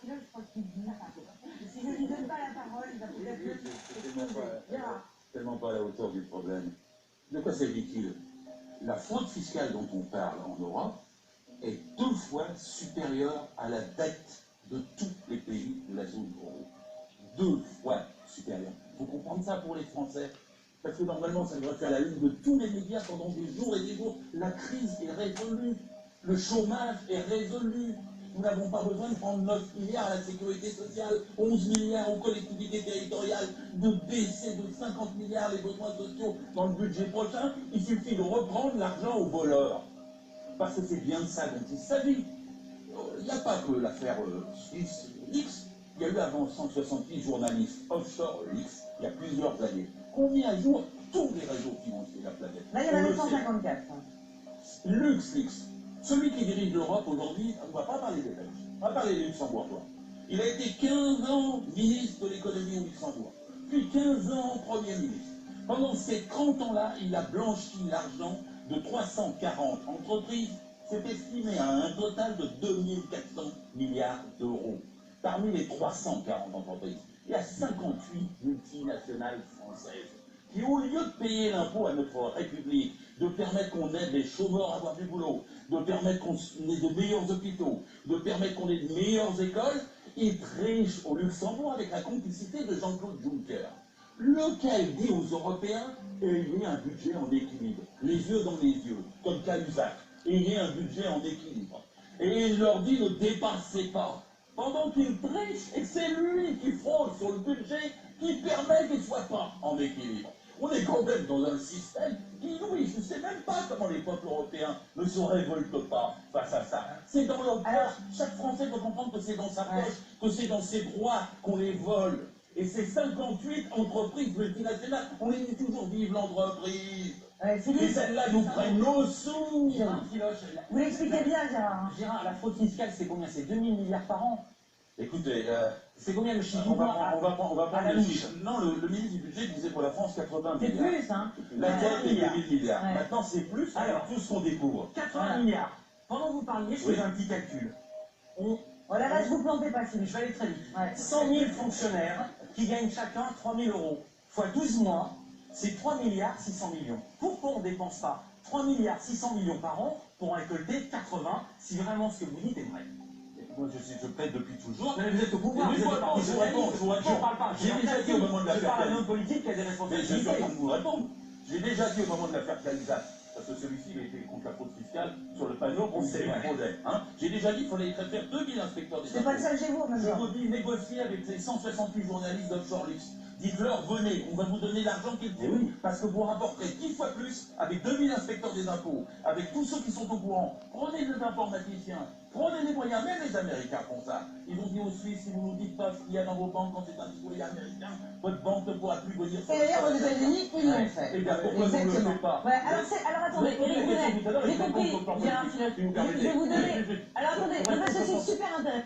Philol, je crois qu'il dit. Si je ne lui donne pas la parole, il va peut-être... C'est tellement pas à la hauteur du problème. De quoi s'agit-il? La fraude fiscale dont on parle en Europe est 2 fois supérieure à la dette de tous les pays de la zone euro. 2 fois supérieure. Il faut comprendre ça pour les Français. Parce que normalement, ça devrait faire la une de tous les médias pendant des jours et des jours. La crise est résolue. Le chômage est résolu. Nous n'avons pas besoin de prendre 9 milliards à la sécurité sociale, 11 milliards aux collectivités territoriales, de baisser de 50 milliards les besoins sociaux dans le budget prochain. Il suffit de reprendre l'argent aux voleurs. Parce que c'est bien de ça dont il s'agit. Il n'y a pas que l'affaire X. Il y a eu avant 168 journalistes offshore X, il y a plusieurs années. Combien à jour tous les réseaux financiers de la planète? Là, il y en a 154. LuxLeaks. Celui qui dirige l'Europe aujourd'hui, on ne va pas parler des Belges, on va parler des Luxembourgeois. Il a été 15 ans ministre de l'économie au Luxembourg, puis 15 ans Premier ministre. Pendant ces 30 ans-là, il a blanchi l'argent de 340 entreprises. C'est estimé à un total de 2400 milliards d'euros. Parmi les 340 entreprises, il y a 58 multinationales françaises qui, au lieu de payer l'impôt à notre République, de permettre qu'on aide les chômeurs à avoir du boulot, de permettre qu'on ait de meilleurs hôpitaux, de permettre qu'on ait de meilleures écoles, ils trichent au Luxembourg avec la complicité de Jean-Claude Juncker, lequel dit aux Européens ayez un budget en équilibre, les yeux dans les yeux, comme Cahuzac, ayez un budget en équilibre. Et il leur dit ne dépassez pas, pendant qu'il triche, et c'est lui qui fraude sur le budget qui permet qu'il ne soit pas en équilibre. On est quand même dans un système qui, oui, je ne sais même pas comment les peuples européens ne se révoltent pas face à ça. C'est dans leur poche. Chaque Français doit comprendre que c'est dans sa poche, que c'est dans ses droits qu'on les vole. Et ces 58 entreprises multinationales, on les dit toujours vive l'entreprise. Et celles-là nous prennent nos sous. Gérard Filoche, Vous l'expliquez bien, Gérard. Gérard, la fraude fiscale, c'est combien? C'est 2000 milliards par an. Écoutez, C'est combien le chiffre? on va prendre la le louche. chiffre. Non, le ministre du budget disait pour la France 80 C'est milliards. plus, hein. La dette est de 1000 milliards. Ouais. Maintenant, c'est plus, Alors, tout ce qu'on découvre. 80 milliards. Pendant que vous parliez, je faisais un petit calcul. Voilà, là, je vous plantez pas, Philippe. Je vais aller très vite. Ouais. 100 000 fonctionnaires qui gagnent chacun 3 000 euros, fois 12 mois, c'est 3 milliards 600 millions. Pourquoi on ne dépense pas 3 milliards 600 millions par an pour en récolter 80 si vraiment ce que vous dites est vrai? Moi, je plaide depuis toujours. Mais vous êtes au pouvoir, Mais vous êtes je au parti réponds. Je ne parle pas. J'ai déjà dit au moment de Je l'affaire parle à un Cahuzac. homme politique qui a des Mais je suis responsabilités. en train de vous répondre. J'ai déjà dit au moment de l'affaire Cahuzac, parce que celui-ci il a été contre la fraude fiscale sur le panneau pour C'est le vrai. projet. J'ai déjà dit qu'il fallait faire 2000 inspecteurs des C'est pas le impôts. seul chez vous, Je maintenant. vous dis, négocier avec ces 168 journalistes d'Offshore Leaks. Dites-leur, venez, on va vous donner l'argent qu'il faut. Oui. Parce que vous rapporterez 10 fois plus avec 2000 inspecteurs des impôts, avec tous ceux qui sont au courant. Prenez des informaticiens, prenez les moyens, même les Américains font ça. Ils ont dit aux Suisses, si vous nous dites pas ce qu'il y a dans vos banques quand c'est un citoyen américain, votre banque ne pourra plus venir sur Et d'ailleurs, aux États-Unis, ils l'ont fait. Eh bien, pourquoi vous ne le faites pas? Ouais, alors attendez, Éric Bounet, j'ai compris, Gérard Filoche. Je vais vous donner. Alors attendez, parce que c'est super intéressant.